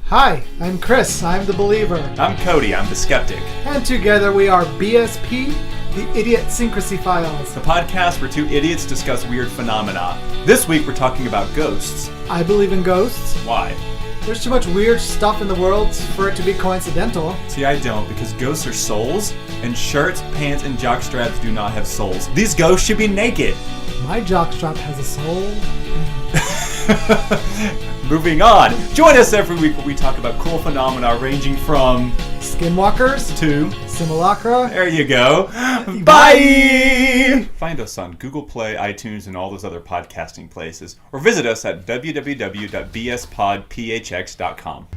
Hi, I'm Chris. I'm the believer. I'm Cody. I'm the skeptic. And together we are BSP, the Idiotsyncrasy Files. The podcast where two idiots discuss weird phenomena. This week we're talking about ghosts. I believe in ghosts. Why? There's too much weird stuff in the world for it to be coincidental. See, I don't, because ghosts are souls, and shirts, pants, and jockstraps do not have souls. These ghosts should be naked. My jockstrap has a soul. Moving on. Join us every week where we talk about cool phenomena ranging from skinwalkers to simulacra. There you go. Bye! Find us on Google Play, iTunes, and all those other podcasting places. Or visit us at www.bspodphx.com.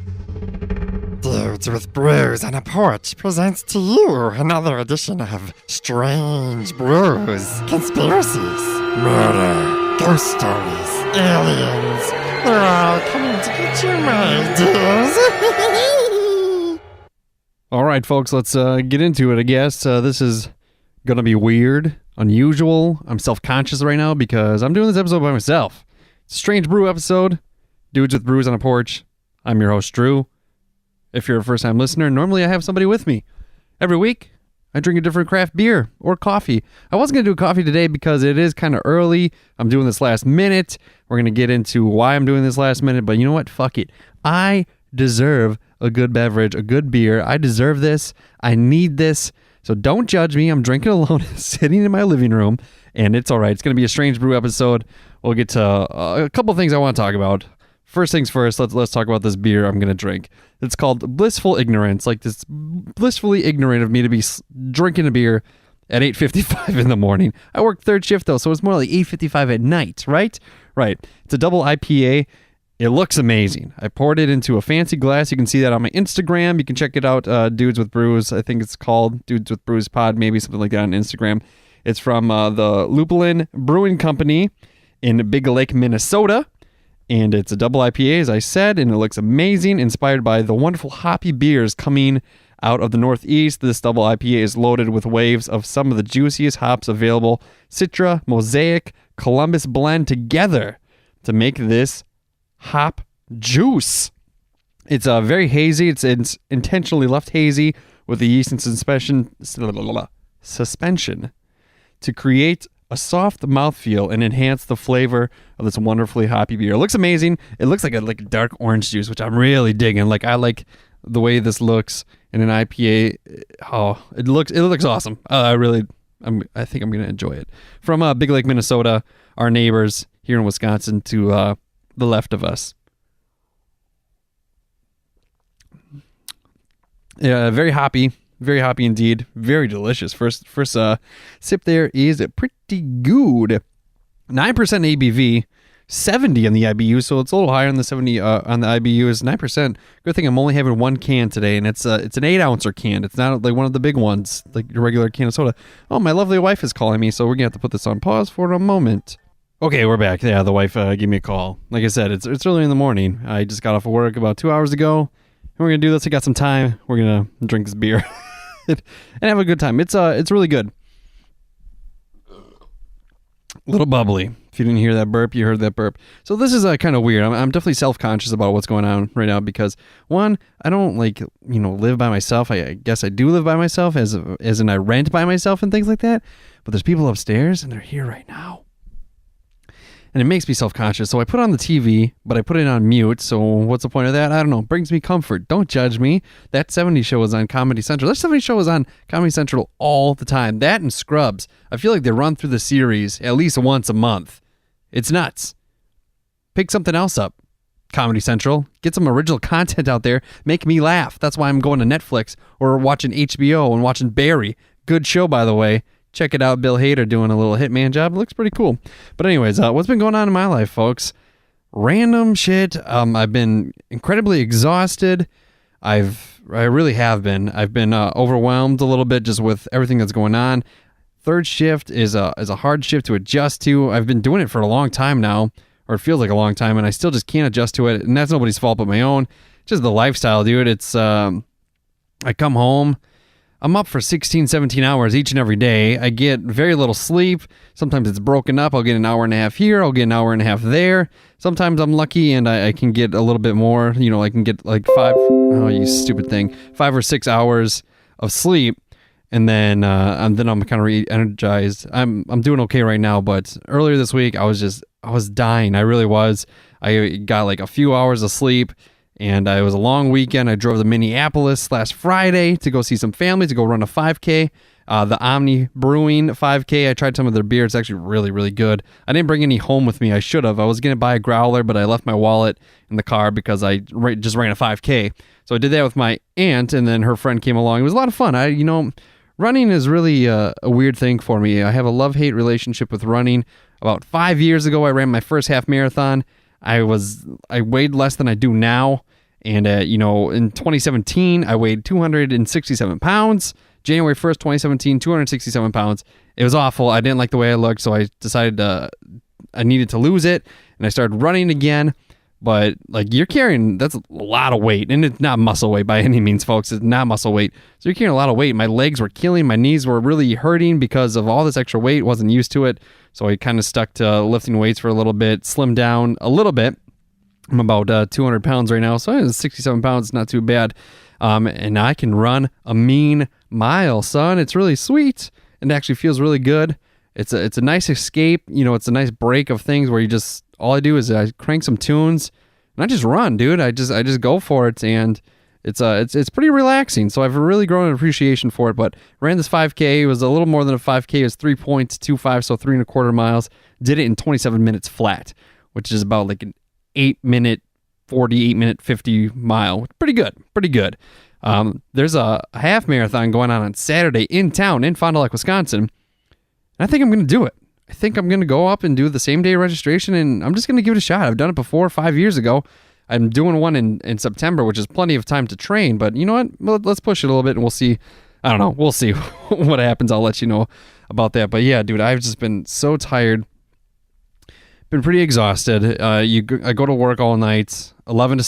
Dudes with Brews on a Porch presents to you another edition of Strange Brews. Conspiracies, murder, ghost stories, aliens. They're all coming to get you, my dears. All right, folks, let's get into it, I guess. This is going to be weird, unusual. I'm self-conscious right now because I'm doing this episode by myself. It's a Strange Brew episode. Dudes with Brews on a Porch. I'm your host, Drew. If you're a first-time listener, normally I have somebody with me. Every week, I drink a different craft beer or coffee. I wasn't going to do coffee today because it is kind of early. I'm doing this last minute. We're going to get into why I'm doing this last minute, but you know what? Fuck it. I deserve a good beverage, a good beer. I deserve this. I need this. So don't judge me. I'm drinking alone, sitting in my living room, and it's all right. It's going to be a Strange Brew episode. We'll get to a couple things I want to talk about. First things first, let's talk about this beer I'm going to drink. It's called Blissful Ignorance. Like, this blissfully ignorant of me to be drinking a beer at 8:55 in the morning. I work third shift, though, so it's more like 8:55 at night, right? Right. It's a double IPA. It looks amazing. I poured it into a fancy glass. You can see that on my Instagram. You can check it out, Dudes with Brews. I think it's called Dudes with Brews Pod, maybe something like that on Instagram. It's from the Lupulin Brewing Company in Big Lake, Minnesota. And it's a double IPA, as I said, and it looks amazing, inspired by the wonderful hoppy beers coming out of the Northeast. This double IPA is loaded with waves of some of the juiciest hops available. Citra, Mosaic, Columbus blend together to make this hop juice. It's very hazy. It's intentionally left hazy with the yeast and suspension to create a soft mouthfeel and enhance the flavor of this wonderfully hoppy beer. It looks amazing. It looks like a dark orange juice, which I'm really digging. Like, I like the way this looks in an IPA. Oh, it looks awesome. I think I'm gonna enjoy it. From Big Lake, Minnesota, our neighbors here in Wisconsin to the left of us. Yeah, very hoppy indeed. Very delicious. First sip there is pretty good. 9% ABV, 70 on the IBU, so it's a little higher on the 70 on the IBU is 9%. Good thing I'm only having one can today, and it's an 8-ouncer can. It's not like one of the big ones, like your regular can of soda. Oh, my lovely wife is calling me, so we're gonna have to put this on pause for a moment. Okay, we're back. Yeah, the wife gave me a call. Like I said, it's early in the morning. I just got off of work about 2 hours ago, and we're gonna do this. I got some time. We're gonna drink this beer. And have a good time. It's really good. A little bubbly. If you didn't hear that burp, you heard that burp. So this is kind of weird. I'm definitely self-conscious about what's going on right now because, one, I don't live by myself. I guess I do live by myself, as in I rent by myself and things like that. But there's people upstairs and they're here right now. And it makes me self-conscious. So I put on the TV, but I put it on mute. So what's the point of that? I don't know. It brings me comfort. Don't judge me. That 70s show is on Comedy Central. That 70s show is on Comedy Central all the time. That and Scrubs. I feel like they run through the series at least once a month. It's nuts. Pick something else up. Comedy Central. Get some original content out there. Make me laugh. That's why I'm going to Netflix or watching HBO and watching Barry. Good show, by the way. Check it out. Bill Hader doing a little hitman job. It looks pretty cool. But anyways, what's been going on in my life, folks? Random shit. I've been incredibly exhausted. I really have been. I've been overwhelmed a little bit just with everything that's going on. Third shift is a hard shift to adjust to. I've been doing it for a long time now, or it feels like a long time, and I still just can't adjust to it. And that's nobody's fault but my own. Just the lifestyle, dude. It's I come home. I'm up for 16, 17 hours each and every day. I get very little sleep. Sometimes it's broken up. I'll get an hour and a half here. I'll get an hour and a half there. Sometimes I'm lucky and I can get a little bit more. You know, I can get like 5 or 6 hours of sleep. And then I'm kind of re-energized. I'm doing okay right now, but earlier this week I was dying. I really was. I got like a few hours of sleep, and it was a long weekend. I drove to Minneapolis last Friday to go see some family, to go run a 5K, the Omni Brewing 5K. I tried some of their beer. It's actually really, really good. I didn't bring any home with me. I should have. I was going to buy a growler, but I left my wallet in the car because I just ran a 5K. So I did that with my aunt, and then her friend came along. It was a lot of fun. Running is really a weird thing for me. I have a love-hate relationship with running. About 5 years ago, I ran my first half marathon. I weighed less than I do now. And, in 2017, I weighed 267 pounds. January 1st, 2017, 267 pounds. It was awful. I didn't like the way I looked, so I decided I needed to lose it. And I started running again. But, you're carrying, that's a lot of weight. And it's not muscle weight by any means, folks. It's not muscle weight. So you're carrying a lot of weight. My legs were killing. My knees were really hurting because of all this extra weight. Wasn't used to it. So I kind of stuck to lifting weights for a little bit. Slimmed down a little bit. I'm about 200 pounds right now. So 67 pounds, not too bad. And I can run a mean mile, son. It's really sweet. It actually feels really good. It's a nice escape. It's a nice break of things where all I do is I crank some tunes and I just run, dude. I just go for it, and it's pretty relaxing. So I've really grown an appreciation for it. But ran this 5K. It was a little more than a 5K. It was 3.25, so 3.25 miles. Did it in 27 minutes flat, which is about like an 8-minute 40, 8-minute 50 mile. Pretty good. There's a half marathon going on Saturday in town in Fond du Lac, Wisconsin. And I think I'm going to do it. I think I'm going to go up and do the same day registration, and I'm just going to give it a shot. I've done it before 5 years ago. I'm doing one in September, which is plenty of time to train, but you know what? Well, let's push it a little bit and we'll see. I don't know. We'll see what happens. I'll let you know about that. But yeah, dude, I've just been so tired. Been pretty exhausted. I go to work all night, 11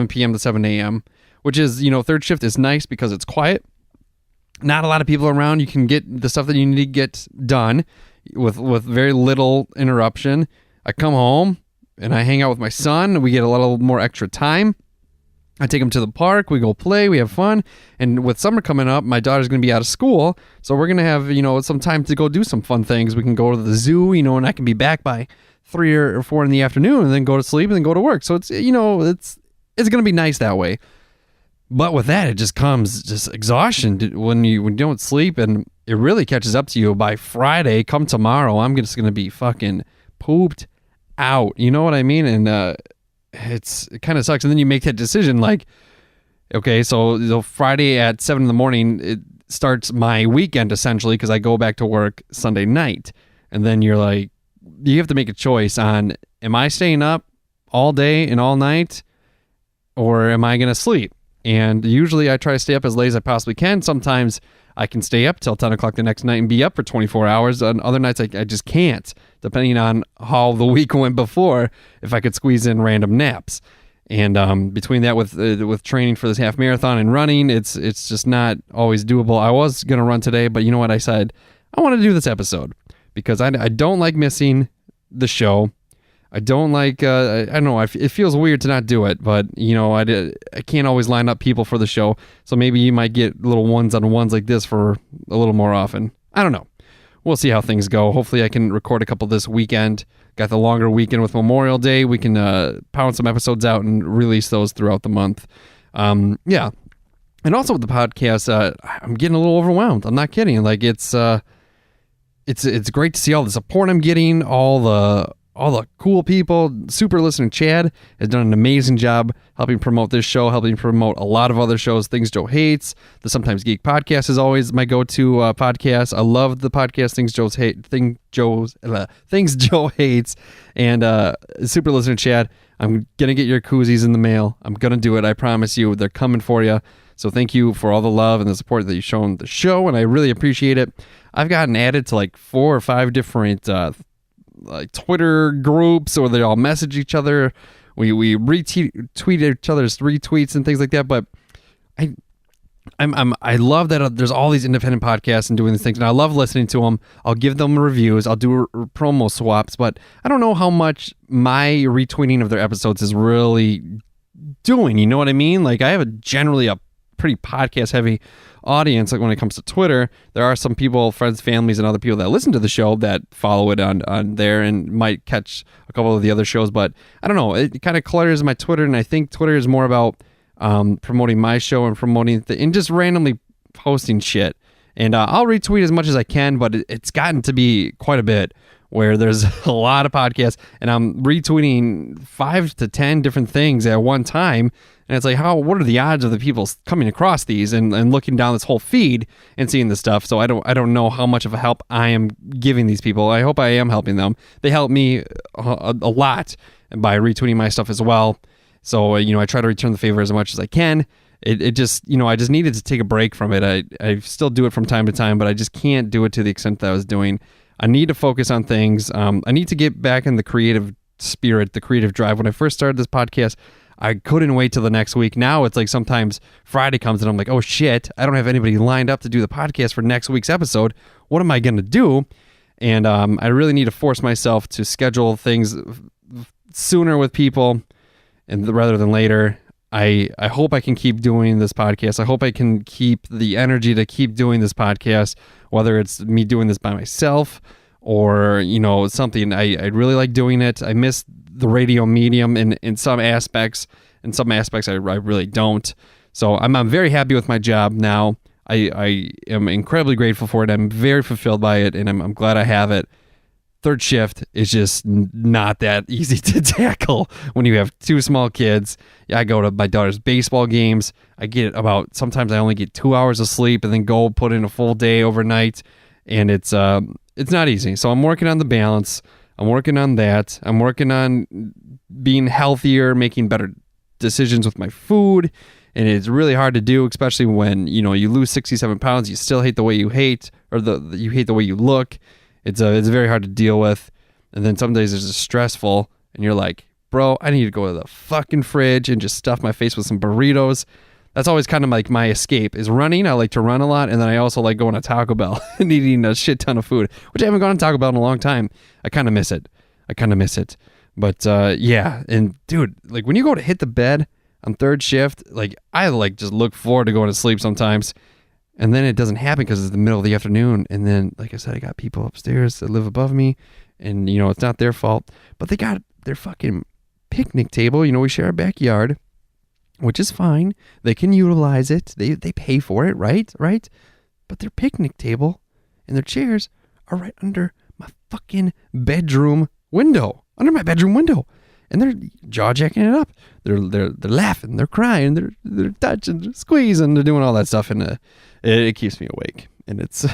p.m. to 7 a.m., which is, third shift is nice because it's quiet. Not a lot of people around. You can get the stuff that you need to get done with very little interruption. I come home and I hang out with my son. We get a little more extra time. I take him to the park. We go play. We have fun. And with summer coming up, my daughter's going to be out of school. So we're going to have, some time to go do some fun things. We can go to the zoo, and I can be back by 3 or 4 in the afternoon and then go to sleep and then go to work. So it's, it's going to be nice that way. But with that, it just comes exhaustion when you don't sleep, and it really catches up to you by Friday. Come tomorrow, I'm just going to be fucking pooped out. You know what I mean? And it kind of sucks. And then you make that decision okay, so Friday at 7 in the morning, it starts my weekend essentially because I go back to work Sunday night. And then you have to make a choice on, am I staying up all day and all night, or am I going to sleep? And usually I try to stay up as late as I possibly can. Sometimes I can stay up till 10 o'clock the next night and be up for 24 hours. On other nights, I just can't, depending on how the week went before, if I could squeeze in random naps. And between that with training for this half marathon and running, it's just not always doable. I was going to run today, but you know what? I said, I want to do this episode because I don't like missing the show. I don't like, I don't know, it feels weird to not do it, but, I can't always line up people for the show, so maybe you might get little ones-on-ones like this for a little more often. I don't know. We'll see how things go. Hopefully I can record a couple this weekend. Got the longer weekend with Memorial Day. We can pound some episodes out and release those throughout the month. Yeah. And also with the podcast, I'm getting a little overwhelmed. I'm not kidding. It's great to see all the support I'm getting, all the cool people. Super listener Chad has done an amazing job helping promote this show, helping promote a lot of other shows. Things Joe Hates. The Sometimes Geek podcast is always my go-to podcast. I love the podcast Things Joe Hates. And super listener Chad, I'm gonna get your koozies in the mail. I'm gonna do it. I promise you. They're coming for you. So thank you for all the love and the support that you've shown the show, and I really appreciate it. I've gotten added to 4 or 5 different Twitter groups, or they all message each other. We retweet each other's retweets and things like that. But I love that there's all these independent podcasts and doing these things, and I love listening to them. I'll give them reviews. I'll do promo swaps, but I don't know how much my retweeting of their episodes is really doing. You know what I mean? Like, I have generally a pretty podcast heavy audience. Like when it comes to Twitter, there are some people, friends, families, and other people that listen to the show that follow it on there and might catch a couple of the other shows. But I don't know. It kind of clutters my Twitter, and I think Twitter is more about promoting my show and promoting and just randomly posting shit. And I'll retweet as much as I can, but it's gotten to be quite a bit where there's a lot of podcasts and I'm retweeting 5 to 10 different things at one time. And it's like, what are the odds of the people coming across these and looking down this whole feed and seeing this stuff? So I don't know how much of a help I am giving these people. I hope I am helping them. They help me a lot by retweeting my stuff as well. So, I try to return the favor as much as I can. It just, I just needed to take a break from it. I still do it from time to time, but I just can't do it to the extent that I was doing. I need to focus on things. I need to get back in the creative spirit, the creative drive. When I first started this podcast, I couldn't wait till the next week. Now it's like sometimes Friday comes and I'm like, oh shit, I don't have anybody lined up to do the podcast for next week's episode. What am I going to do? And I really need to force myself to schedule things sooner with people and rather than later. I hope I can keep doing this podcast. I hope I can keep the energy to keep doing this podcast, whether it's me doing this by myself or, something. I really like doing it. I miss the radio medium in some aspects. In some aspects, I really don't. So I'm very happy with my job now. I am incredibly grateful for it. I'm very fulfilled by it, and I'm glad I have it. Third shift is just not that easy to tackle when you have 2 small kids. I go to my daughter's baseball games. Sometimes I only get 2 hours of sleep and then go put in a full day overnight. And it's not easy. So I'm working on the balance. I'm working on that. I'm working on being healthier, making better decisions with my food. And it's really hard to do, especially when, you lose 67 pounds. You still hate the way you hate, or you hate the way you look. It's very hard to deal with. And then some days it's just stressful and you're like, bro, I need to go to the fucking fridge and just stuff my face with some burritos. That's always kind of like my escape is running. I like to run a lot. And then I also like going to Taco Bell and eating a shit ton of food, which I haven't gone to Taco Bell in a long time. I kind of miss it. But yeah. And dude, like when you go to hit the bed on third shift, like I like just look forward to going to sleep sometimes. And then it doesn't happen because it's the middle of the afternoon. And then, like I said, I got people upstairs that live above me. And, it's not their fault. But they got their fucking picnic table. We share a backyard, which is fine. They can utilize it. They pay for it, right? But their picnic table and their chairs are right under my fucking bedroom window. Under my bedroom window. And they're jaw-jacking it up. They're laughing. They're crying. They're touching. They're squeezing. They're doing all that stuff. And it keeps me awake. And it's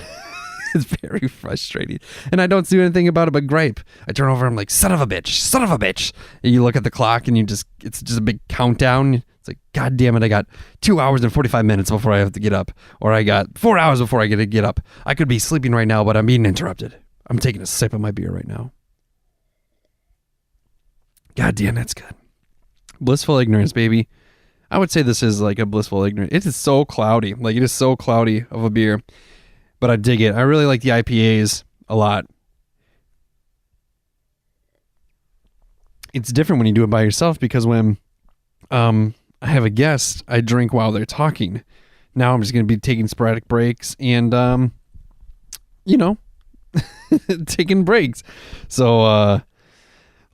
it's very frustrating. And I don't do anything about it but gripe. I turn over. I'm like, son of a bitch. And you look at the clock and it's just a big countdown. It's like, God damn it. I got 2 hours and 45 minutes before I have to get up. Or I got 4 hours before I get to get up. I could be sleeping right now, but I'm being interrupted. I'm taking a sip of my beer right now. God damn, that's good. Blissful Ignorance, baby. I would say this is like a Blissful Ignorance. It is so cloudy. Like, it is so cloudy of a beer. But I dig it. I really like the IPAs a lot. It's different when you do it by yourself because when I have a guest, I drink while they're talking. Now I'm just going to be taking sporadic breaks and, taking breaks. So,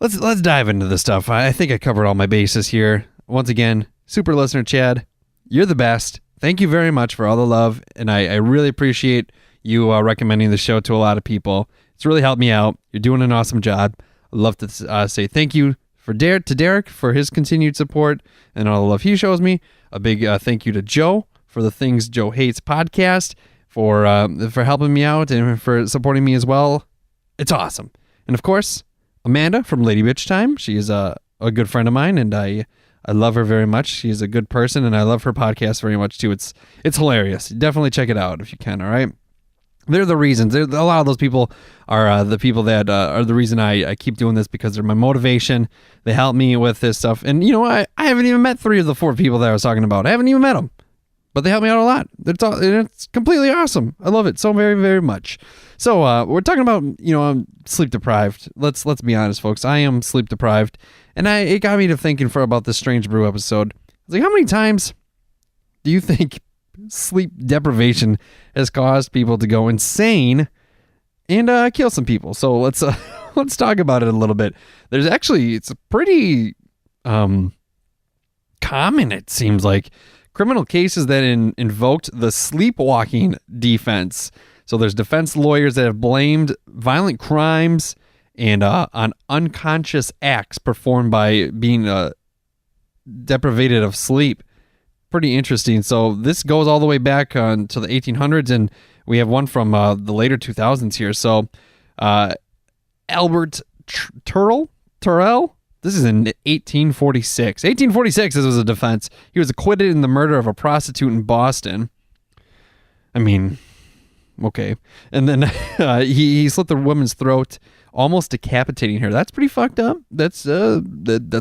Let's dive into this stuff. I think I covered all my bases here. Once again, super listener Chad, you're the best. Thank you very much for all the love, and I really appreciate you recommending the show to a lot of people. It's really helped me out. You're doing an awesome job. I'd love to say thank you to Derek for his continued support and all the love he shows me. A big thank you to Joe for the Things Joe Hates podcast for helping me out and for supporting me as well. It's awesome. And of course, Amanda from Lady Bitch Time. She is a good friend of mine, and I love her very much. She's a good person, and I love her podcast very much too. It's hilarious. Definitely check it out if you can. All right. They're the reasons. A lot of those people are the people that are the reason I keep doing this because they're my motivation. They help me with this stuff. And I haven't even met 3 of the 4 people that I was talking about. I haven't even met them. but they help me out a lot. It's completely awesome. I love it so very, very much. So we're talking about, I'm sleep deprived. Let's be honest, folks. I am sleep deprived, and it got me to thinking about this Strange Brew episode. I was like, how many times do you think sleep deprivation has caused people to go insane and kill some people? So let's talk about it a little bit. It's a pretty common, it seems like, criminal cases that invoked the sleepwalking defense. So there's defense lawyers that have blamed violent crimes and on unconscious acts performed by being deprived of sleep. Pretty interesting. So this goes all the way back to the 1800s, and we have one from the later 2000s here. So Albert Turrell, this is in 1846. 1846, this was a defense. He was acquitted in the murder of a prostitute in Boston. I mean, okay. And then he slit the woman's throat, almost decapitating her. That's pretty fucked up. That's a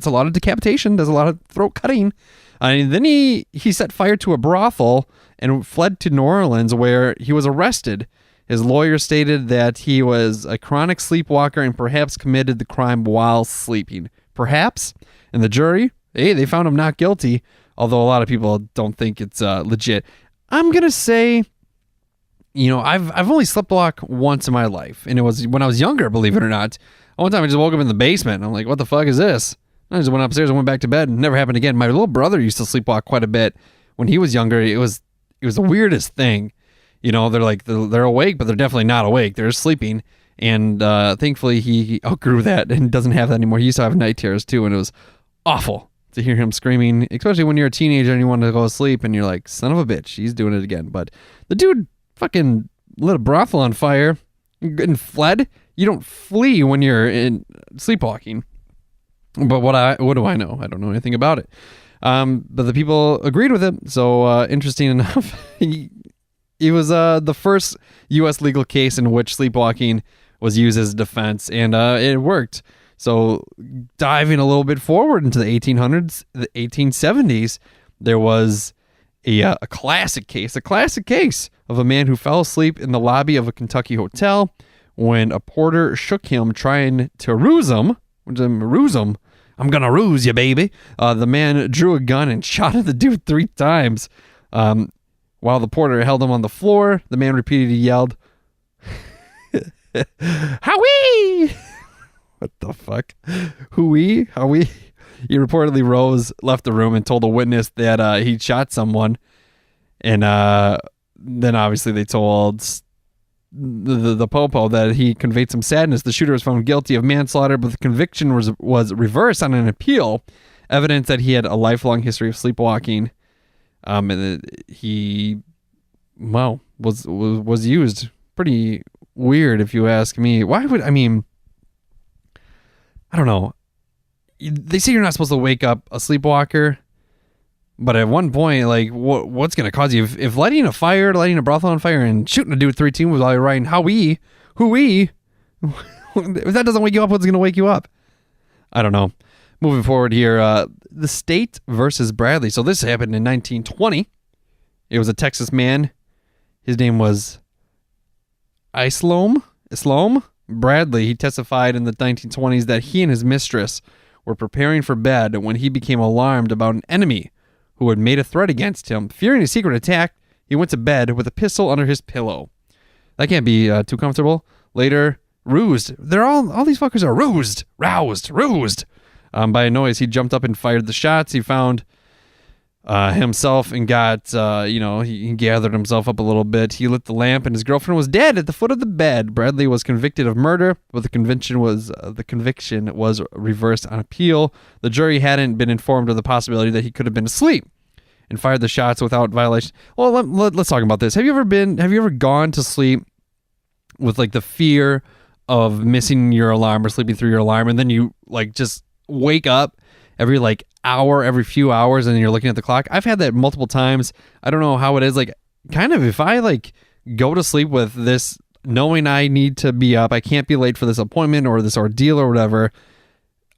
lot of decapitation. There's a lot of throat cutting. And then he set fire to a brothel and fled to New Orleans, where he was arrested. His lawyer stated that he was a chronic sleepwalker and perhaps committed the crime while sleeping. Perhaps. And the jury, they found him not guilty, although a lot of people don't think it's legit. I'm going to say, I've only sleptwalked once in my life, and it was when I was younger, believe it or not. One time I just woke up in the basement. I'm like, what the fuck is this? I just went upstairs and went back to bed. Never happened again. My little brother used to sleepwalk quite a bit when he was younger. It was the weirdest thing. They're awake, but they're definitely not awake. They're sleeping. And thankfully, he outgrew that and doesn't have that anymore. He used to have night terrors too, and it was awful to hear him screaming, especially when you're a teenager and you want to go to sleep, and you're like, son of a bitch, he's doing it again. But the dude fucking lit a brothel on fire and fled. You don't flee when you're in sleepwalking. But what do I know? I don't know anything about it. But the people agreed with it. So interesting enough, it was the first U.S. legal case in which sleepwalking was used as defense, and it worked. So diving a little bit forward into the 1800s, the 1870s, there was a classic case of a man who fell asleep in the lobby of a Kentucky hotel when a porter shook him trying to ruse him. I'm gonna ruse you, baby. The man drew a gun and shot at the dude 3 times. While the porter held him on the floor, the man repeatedly yelled, "Howie!" What the fuck? Hooey? Howie? He reportedly rose, left the room, and told a witness that he'd shot someone. And then obviously they told the popo that he conveyed some sadness. The shooter was found guilty of manslaughter, but the conviction was reversed on an appeal, evidence that he had a lifelong history of sleepwalking. And he, was used. Pretty weird, if you ask me. Why would, I don't know. They say you're not supposed to wake up a sleepwalker, but at one point, like, what's going to cause you? If lighting a brothel on fire and shooting a dude 3 times while you're writing hooey, if that doesn't wake you up, what's going to wake you up? I don't know. Moving forward here, the State versus Bradley. So this happened in 1920. It was a Texas man. His name was Islam Bradley. He testified in the 1920s that he and his mistress were preparing for bed when he became alarmed about an enemy who had made a threat against him. Fearing a secret attack, he went to bed with a pistol under his pillow. That can't be too comfortable. Later, rused. All these fuckers are rused. Rused. By a noise, he jumped up and fired the shots. He found himself and got, he gathered himself up a little bit. He lit the lamp, and his girlfriend was dead at the foot of the bed. Bradley was convicted of murder, but the conviction was reversed on appeal. The jury hadn't been informed of the possibility that he could have been asleep and fired the shots without violation. Well, let's talk about this. Have you ever gone to sleep with like the fear of missing your alarm or sleeping through your alarm, and then you like just wake up every like hour, every few hours, and you're looking at the clock? I've had that multiple times. I don't know how it is. Like, kind of, if I like go to sleep with this knowing I need to be up, I can't be late for this appointment or this ordeal or whatever,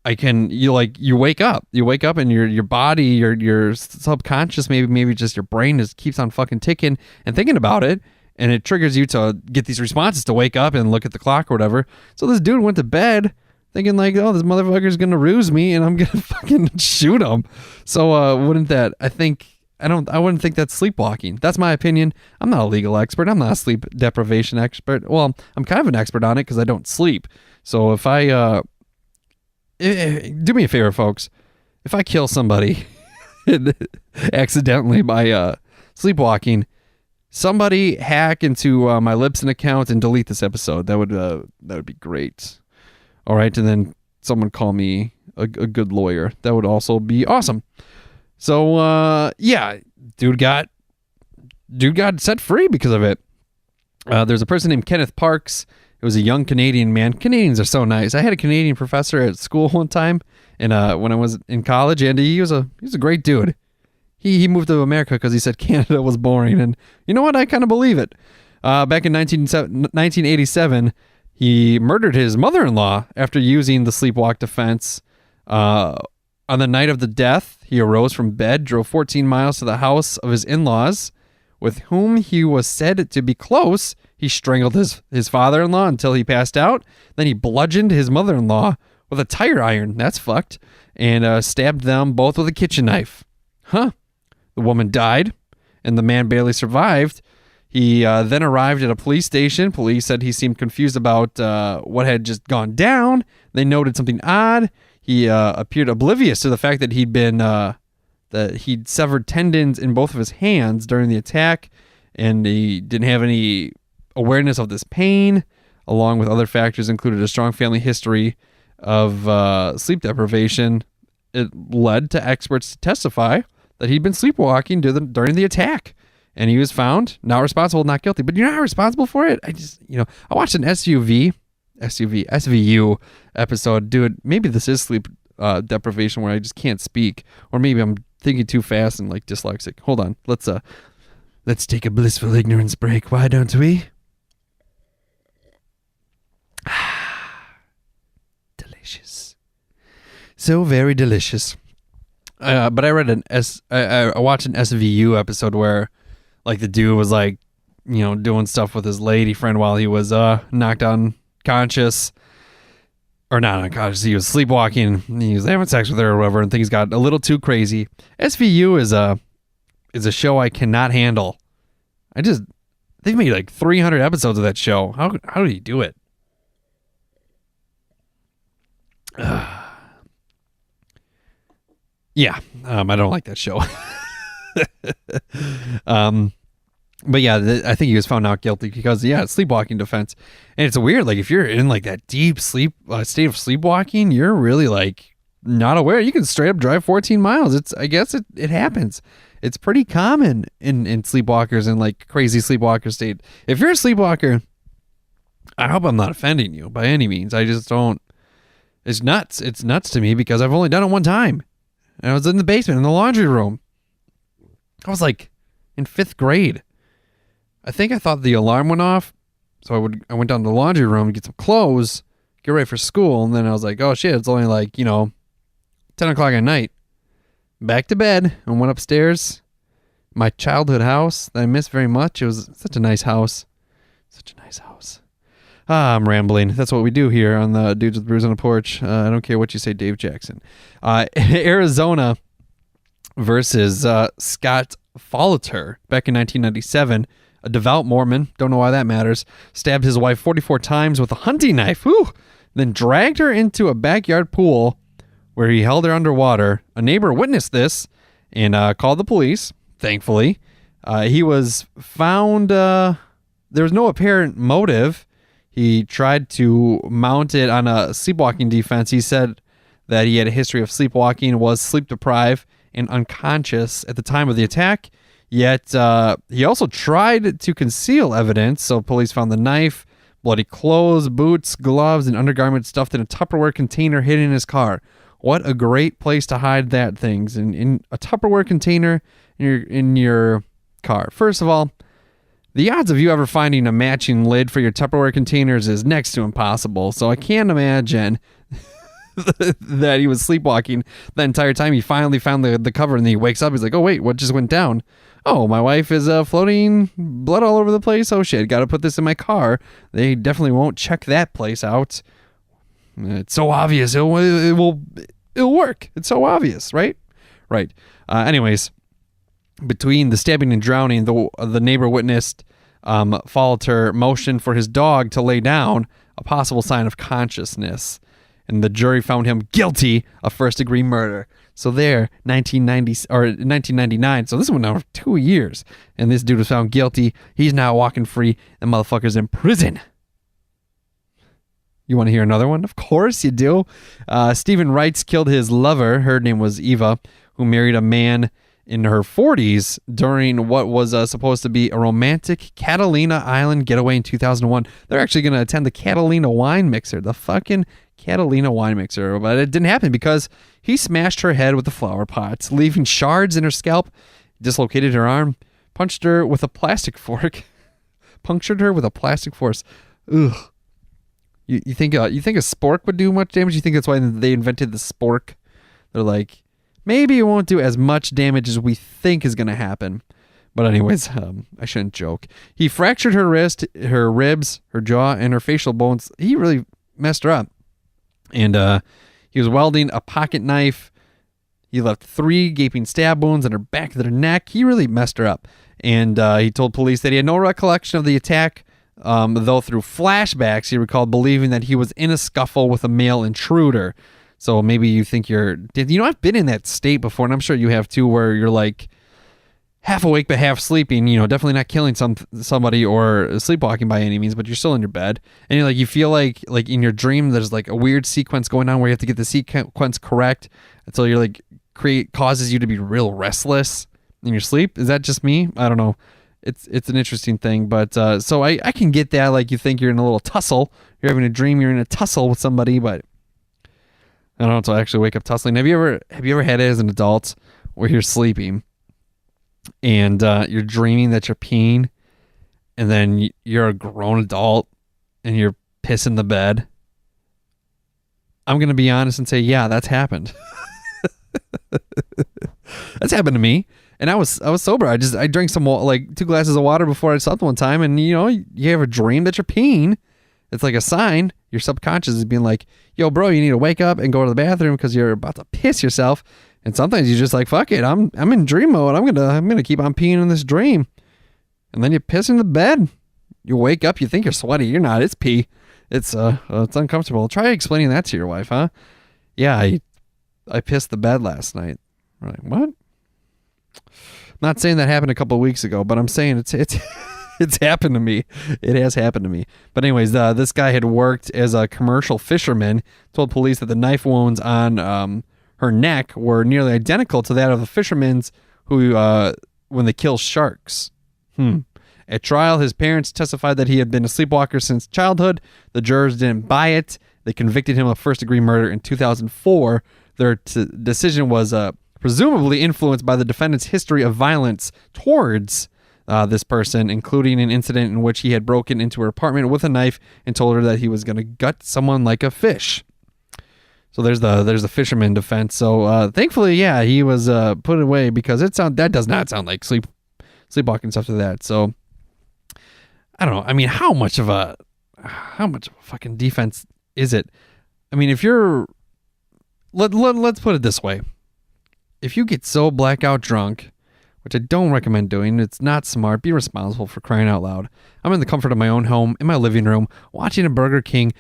you wake up and your body, your subconscious, maybe just your brain just keeps on fucking ticking and thinking about it. And it triggers you to get these responses to wake up and look at the clock or whatever. So this dude went to bed thinking like, oh, this motherfucker's going to ruse me and I'm going to fucking shoot him. So I wouldn't think that's sleepwalking. That's my opinion. I'm not a legal expert. I'm not a sleep deprivation expert. Well, I'm kind of an expert on it because I don't sleep. So if I, do me a favor, folks. If I kill somebody accidentally by sleepwalking, somebody hack into my Libsyn account and delete this episode. That would be great. All right, and then someone call me a good lawyer. That would also be awesome. So yeah, dude got set free because of it. There's a person named Kenneth Parks. It was a young Canadian man. Canadians are so nice. I had a Canadian professor at school one time, and when I was in college, and he was a great dude. He moved to America because he said Canada was boring, and you know what? I kind of believe it. Back in 1987, he murdered his mother-in-law after using the sleepwalk defense. On the night of the death, he arose from bed, drove 14 miles to the house of his in-laws, with whom he was said to be close. He strangled his father-in-law until he passed out. Then he bludgeoned his mother-in-law with a tire iron. That's fucked. And stabbed them both with a kitchen knife. Huh. The woman died, and the man barely survived. He then arrived at a police station. Police said he seemed confused about what had just gone down. They noted something odd. He appeared oblivious to the fact that he'd severed tendons in both of his hands during the attack, and he didn't have any awareness of this pain, along with other factors included a strong family history of sleep deprivation. It led to experts to testify that he'd been sleepwalking during the attack, and he was found not responsible, not guilty. But you're not responsible for it. I watched an SVU episode. Dude, maybe this is sleep deprivation where I just can't speak, or maybe I'm thinking too fast and like dyslexic. Hold on, let's take a blissful ignorance break. Why don't we? Delicious, so very delicious. But I read I watched an SVU episode where, like, the dude was like, doing stuff with his lady friend while he was knocked unconscious, or not unconscious. He was sleepwalking. He was having sex with her or whatever, and things got a little too crazy. SVU is a show I cannot handle. They've made like 300 episodes of that show. How do you do it? Yeah, I don't like that show. But yeah, I think he was found not guilty because, it's sleepwalking defense. And it's weird, like, if you're in like that deep sleep state of sleepwalking, you're really like not aware. You can straight up drive 14 miles. I guess it happens. It's pretty common in sleepwalkers and like crazy sleepwalker state. If you're a sleepwalker, I hope I'm not offending you by any means. I just don't. It's nuts. It's nuts to me because I've only done it one time. And I was in the basement in the laundry room. I was like in 5th grade. I think I thought the alarm went off. So I went down to the laundry room to get some clothes, get ready for school. And then I was like, oh shit, it's only like, 10 o'clock at night. Back to bed and went upstairs. My childhood house that I miss very much. It was such a nice house. Such a nice house. I'm rambling. That's what we do here on the Dudes with Brews on the Porch. I don't care what you say, Dave Jackson. Arizona versus Scott Folliter back in 1997. A devout Mormon, don't know why that matters, stabbed his wife 44 times with a hunting knife, then dragged her into a backyard pool where he held her underwater. A neighbor witnessed this and called the police, thankfully. He was found, there was no apparent motive. He tried to mount it on a sleepwalking defense. He said that he had a history of sleepwalking, was sleep deprived and unconscious at the time of the attack. Yet he also tried to conceal evidence. So police found the knife, bloody clothes, boots, gloves, and undergarments stuffed in a Tupperware container hidden in his car. What a great place to hide that things in a Tupperware container in your car. First of all, the odds of you ever finding a matching lid for your Tupperware containers is next to impossible. So I can't imagine that he was sleepwalking the entire time. He finally found the cover, and then he wakes up. He's like, oh, wait, what just went down? Oh, my wife is floating blood all over the place. Oh, shit, got to put this in my car. They definitely won't check that place out. It's so obvious. It will work. It's so obvious, right? Right. Anyways, between the stabbing and drowning, the neighbor witnessed Falter motion for his dog to lay down, a possible sign of consciousness. And the jury found him guilty of first-degree murder. So there, 1999. So this went on for 2 years. And this dude was found guilty. He's now walking free. The motherfucker's in prison. You want to hear another one? Of course you do. Stephen Wrights killed his lover. Her name was Eva, who married a man in her 40s during what was supposed to be a romantic Catalina Island getaway in 2001. They're actually going to attend the Catalina wine mixer, the fucking Catalina wine mixer. But it didn't happen because he smashed her head with the flower pot, leaving shards in her scalp, dislocated her arm, punctured her with a plastic fork. Ugh. You think a spork would do much damage? You think that's why they invented the spork? They're like, maybe it won't do as much damage as we think is going to happen. But anyways, I shouldn't joke. He fractured her wrist, her ribs, her jaw, and her facial bones. He really messed her up. And he was welding a pocket knife. He left 3 gaping stab wounds in her back of her neck. He really messed her up. And he told police that he had no recollection of the attack, though through flashbacks, he recalled believing that he was in a scuffle with a male intruder. So maybe you think I've been in that state before, and I'm sure you have too, where you're like half awake but half sleeping, definitely not killing somebody or sleepwalking by any means, but you're still in your bed. And you're like, you feel like in your dream, there's like a weird sequence going on where you have to get the sequence correct until you're like, causes you to be real restless in your sleep. Is that just me? I don't know. It's an interesting thing, but so I can get that. Like you think you're in a little tussle, you're having a dream, you're in a tussle with somebody, but I don't know until I actually wake up tussling. Have you ever had it as an adult where you're sleeping and you're dreaming that you're peeing, and then you're a grown adult and you're pissing the bed? I'm gonna be honest and say, yeah, that's happened. That's happened to me. And I was sober. I drank some 2 glasses of water before I slept one time, and you have a dream that you're peeing. It's like a sign. Your subconscious is being like, yo, bro, you need to wake up and go to the bathroom because you're about to piss yourself. And sometimes you're just like, fuck it, I'm in dream mode. I'm gonna keep on peeing in this dream. And then you piss in the bed. You wake up, you think you're sweaty. You're not. It's pee. It's uncomfortable. Try explaining that to your wife, huh? Yeah, I pissed the bed last night. We're like, what? Not saying that happened a couple of weeks ago, but I'm saying it's it's happened to me. It has happened to me. But anyways, this guy had worked as a commercial fisherman. Told police that the knife wounds on her neck were nearly identical to that of the fishermen's who when they kill sharks. At trial, his parents testified that he had been a sleepwalker since childhood. The jurors didn't buy it. They convicted him of first-degree murder in 2004. Their decision was presumably influenced by the defendant's history of violence towards this person, including an incident in which he had broken into her apartment with a knife and told her that he was going to gut someone like a fish. So there's the fisherman defense. So thankfully, yeah, he was put away because that does not sound like sleepwalking stuff to that. So I don't know. I mean, how much of a fucking defense is it? I mean, if you're let's put it this way. If you get so blackout drunk, which I don't recommend doing, it's not smart, be responsible, for crying out loud. I'm in the comfort of my own home, in my living room, watching a Burger King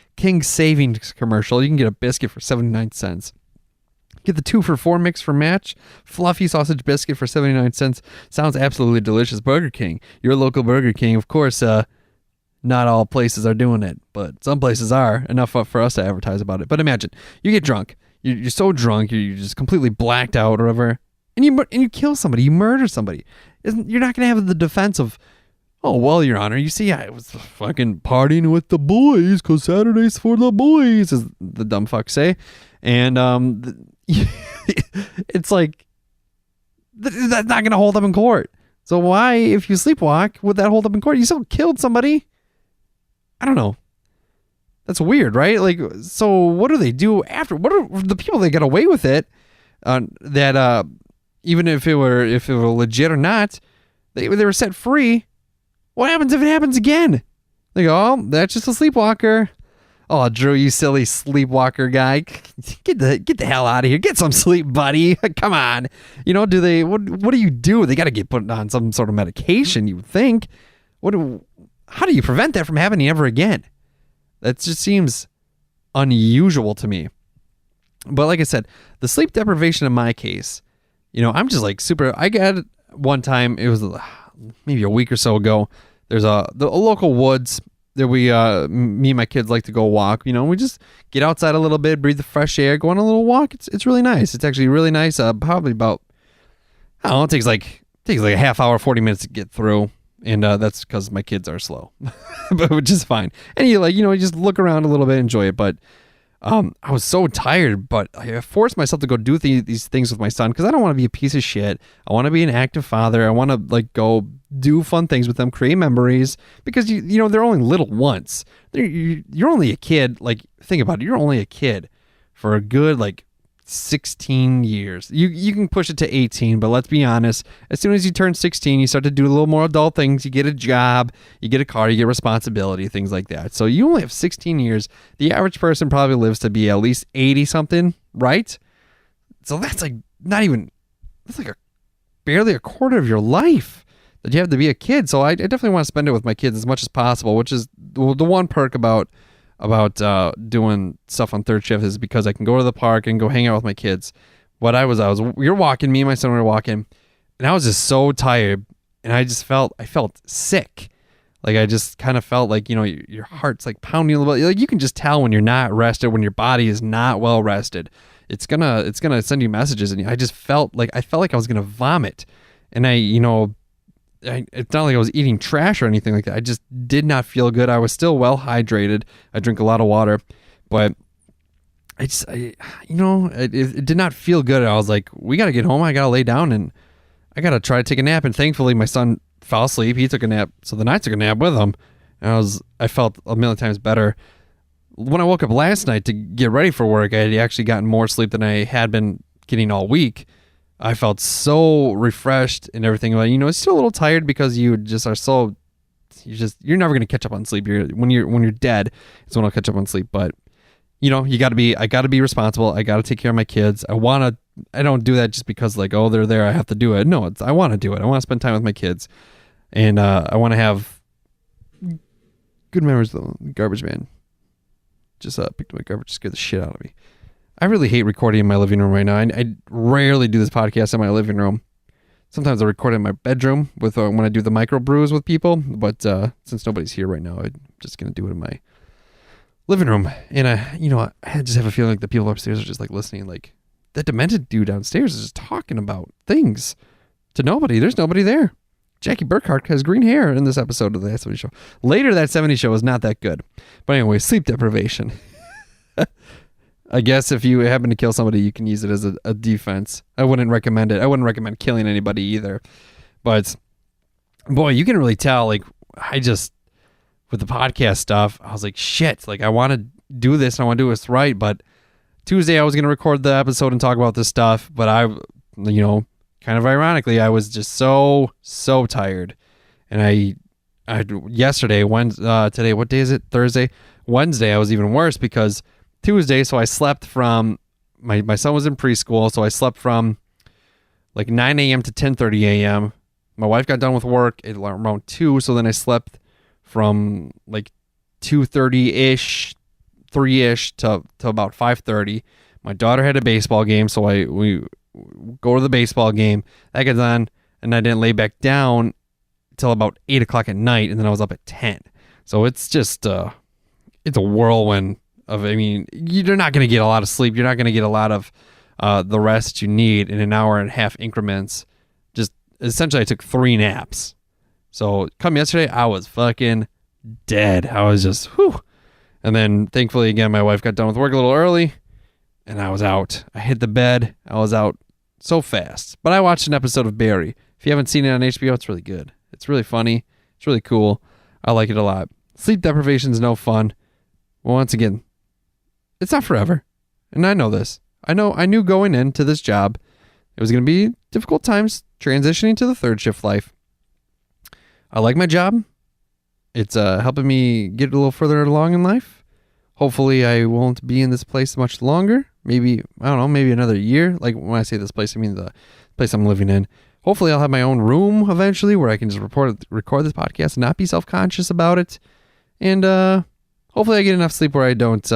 Savings commercial. You can get a biscuit for 79 cents. Get the 2 for $4 mix for match. Fluffy sausage biscuit for 79 cents. Sounds absolutely delicious. Burger King, your local Burger King. Of course, not all places are doing it, but some places are. Enough for us to advertise about it. But imagine, you get drunk. You're so drunk, you're just completely blacked out or whatever, and you kill somebody, you murder somebody. You're not going to have the defense of, oh, well, Your Honor, you see, I was fucking partying with the boys because Saturday's for the boys, as the dumb fucks say. And it's like, that's not going to hold up in court. So why, if you sleepwalk, would that hold up in court? You still killed somebody. I don't know. That's weird, right? Like, so what do they do after? What are the people that get away with it? That even if it were legit or not, they were set free. What happens if it happens again? They go, oh, that's just a sleepwalker. Oh, Drew, you silly sleepwalker guy. Get the hell out of here. Get some sleep, buddy. Come on. You know, what do you do? They got to get put on some sort of medication, you would think. How do you prevent that from happening ever again? That just seems unusual to me. But like I said, the sleep deprivation in my case, you know, I'm just like super. I got it one time. It was maybe a week or so ago. There's a local woods that me and my kids like to go walk. You know, we just get outside a little bit, breathe the fresh air, go on a little walk. It's really nice. It's actually really nice. Probably about, I don't know, it takes like a half hour, 40 minutes to get through. And that's because my kids are slow, but which is fine. And you just look around a little bit, enjoy it. But I was so tired, but I forced myself to go do these things with my son because I don't want to be a piece of shit. I want to be an active father. I want to like go do fun things with them, create memories because you know they're only little once. You're only a kid. Like think about it. You're only a kid for a good like 16 years. You can push it to 18, but let's be honest, as soon as you turn 16, you start to do a little more adult things. You get a job, you get a car, you get responsibility, things like that. So you only have 16 years. The average person probably lives to be at least 80 something, right? So that's like barely a quarter of your life that you have to be a kid. So I definitely want to spend it with my kids as much as possible, which is the one perk about doing stuff on third shift is because I can go to the park and go hang out with my kids. We were walking, me and my son were walking, and I was just so tired, and I felt sick. Like I just kind of felt like, you know, your heart's like pounding a little bit. Like you can just tell when you're not rested, when your body is not well rested. It's gonna send you messages, and I felt like I was gonna vomit, and it's not like I was eating trash or anything like that. I just did not feel good. I was still well hydrated. I drink a lot of water, but it did not feel good. I was like, we got to get home. I got to lay down and I got to try to take a nap. And thankfully my son fell asleep. He took a nap. So then I took a nap with him. And I felt a million times better. When I woke up last night to get ready for work, I had actually gotten more sleep than I had been getting all week. I felt so refreshed and everything. But, it's still a little tired because you just are so, you're never going to catch up on sleep. When you're dead, it's when I'll catch up on sleep. But, I got to be responsible. I got to take care of my kids. I don't do that just because like, oh, they're there, I have to do it. No, I want to do it. I want to spend time with my kids. And I want to have good memories though. Garbage man just picked up my garbage, scared the shit out of me. I really hate recording in my living room right now. I rarely do this podcast in my living room. Sometimes I record in my bedroom with when I do the micro brews with people. But since nobody's here right now, I'm just going to do it in my living room. And I just have a feeling like the people upstairs are just like listening. Like that demented dude downstairs is just talking about things to nobody. There's nobody there. Jackie Burkhart has green hair in this episode of the 70s Show. Later, that 70s Show was not that good. But anyway, sleep deprivation. I guess if you happen to kill somebody, you can use it as a defense. I wouldn't recommend it. I wouldn't recommend killing anybody either. But, boy, you can really tell, like, with the podcast stuff, I was like, shit, like, I want to do this and I want to do this right. But Tuesday, I was going to record the episode and talk about this stuff. But kind of ironically, I was just so tired. And today, what day is it? Thursday? Wednesday, I was even worse because Tuesday, so I slept from, my son was in preschool, so I slept from like 9 a.m. to 10:30 a.m. My wife got done with work at around 2, so then I slept from like 2:30-ish, 3-ish to about 5:30. My daughter had a baseball game, so we go to the baseball game. That got done, and I didn't lay back down until about 8 o'clock at night, and then I was up at 10. So it's just, it's a whirlwind you're not going to get a lot of sleep. You're not going to get a lot of the rest you need in an hour and a half increments. Just essentially, I took 3 naps. So come yesterday, I was fucking dead. I was just, whew. And then thankfully, again, my wife got done with work a little early, and I was out. I hit the bed. I was out so fast. But I watched an episode of Barry. If you haven't seen it on HBO, it's really good. It's really funny. It's really cool. I like it a lot. Sleep deprivation is no fun. Well, once again, it's not forever. And I know this. I knew going into this job, it was going to be difficult times transitioning to the third shift life. I like my job. It's helping me get a little further along in life. Hopefully I won't be in this place much longer. Maybe, I don't know, maybe another year. Like when I say this place, I mean the place I'm living in. Hopefully I'll have my own room eventually where I can just record this podcast and not be self-conscious about it. And hopefully I get enough sleep where I don't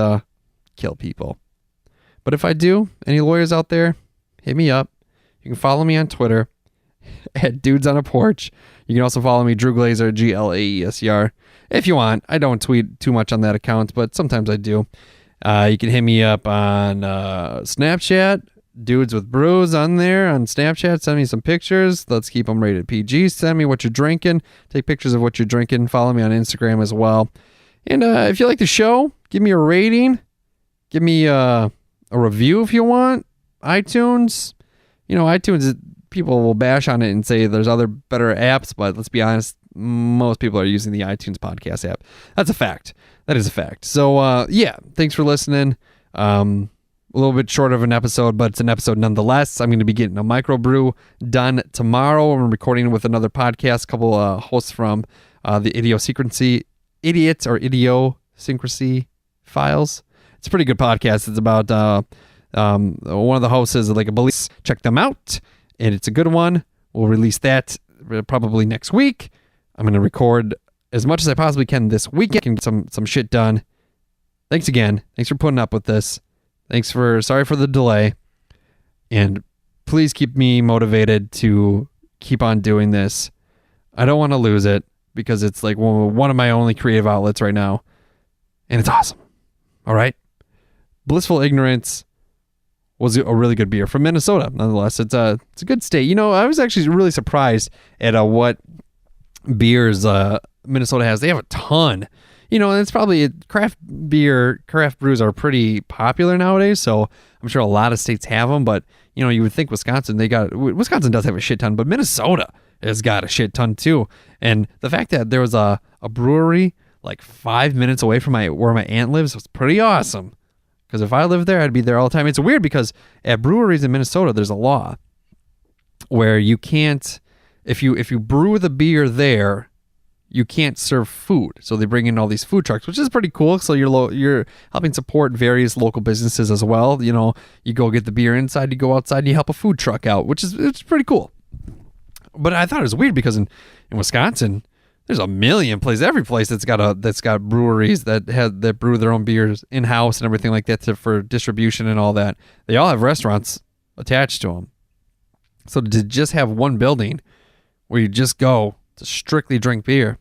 kill people. But if I do, any lawyers out there, hit me up. You can follow me on Twitter at Dudes on a Porch. You can also follow me, Drew Glazer, Glaeser, if you want. I don't tweet too much on that account, but sometimes I do. You can hit me up on Snapchat, Dudes with Brews on there on Snapchat. Send me some pictures. Let's keep them rated PG. Send me what you're drinking. Take pictures of what you're drinking. Follow me on Instagram as well. And if you like the show, give me a rating. Give me a review if you want. iTunes. iTunes, people will bash on it and say there's other better apps, but let's be honest, most people are using the iTunes podcast app. That's a fact. That is a fact. So, thanks for listening. A little bit short of an episode, but it's an episode nonetheless. I'm going to be getting a microbrew done tomorrow. I'm recording with another podcast, a couple hosts from the Idiotsyncrasy Files. It's a pretty good podcast. It's about one of the hosts is like a police. Check them out, and it's a good one. We'll release that probably next week. I'm going to record as much as I possibly can this weekend and get some shit done. Thanks again. Thanks for putting up with this. Sorry for the delay. And please keep me motivated to keep on doing this. I don't want to lose it because it's like one of my only creative outlets right now. And it's awesome. All right. Blissful Ignorance was a really good beer from Minnesota. Nonetheless, it's a good state. I was actually really surprised at what beers Minnesota has. They have a ton. And it's probably craft brews are pretty popular nowadays, so I'm sure a lot of states have them, but you would think Wisconsin does have a shit ton, but Minnesota has got a shit ton too. And the fact that there was a brewery like 5 minutes away from where my aunt lives was pretty awesome. Because if I lived there, I'd be there all the time. It's weird because at breweries in Minnesota, there's a law where you can't, if you brew the beer there, you can't serve food. So they bring in all these food trucks, which is pretty cool. So you're helping support various local businesses as well. You go get the beer inside, you go outside, and you help a food truck out, it's pretty cool. But I thought it was weird because in Wisconsin, there's a million places. Every place that's got breweries that brew their own beers in house and everything like that for distribution and all that. They all have restaurants attached to them. So to just have one building where you just go to strictly drink beer,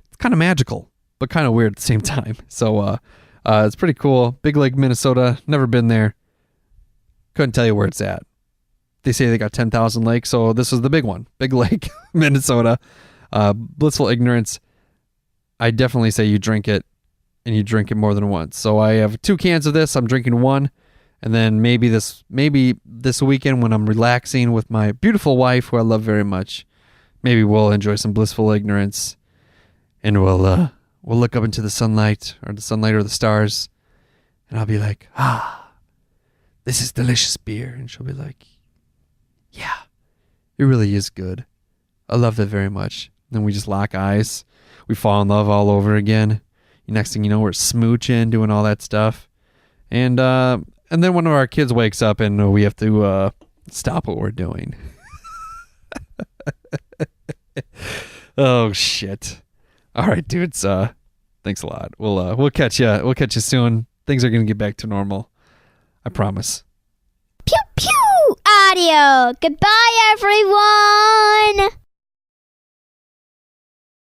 it's kind of magical, but kind of weird at the same time. So it's pretty cool. Big Lake, Minnesota. Never been there. Couldn't tell you where it's at. They say they got 10,000 lakes, so this was the big one. Big Lake, Minnesota. Blissful Ignorance. I definitely say you drink it, and you drink it more than once. So I have 2 cans of this. I'm drinking one, and then maybe this weekend when I'm relaxing with my beautiful wife, who I love very much, maybe we'll enjoy some Blissful Ignorance, and we'll look up into the sunlight or the stars, and I'll be like, this is delicious beer, and she'll be like, yeah, it really is good. I love it very much. Then we just lock eyes. We fall in love all over again. Next thing you know, we're smooching, doing all that stuff. And then one of our kids wakes up and we have to stop what we're doing. Oh shit. All right, dudes. Thanks a lot. We'll catch you. We'll catch you soon. Things are gonna get back to normal. I promise. Pew Pew Audio. Goodbye, everyone.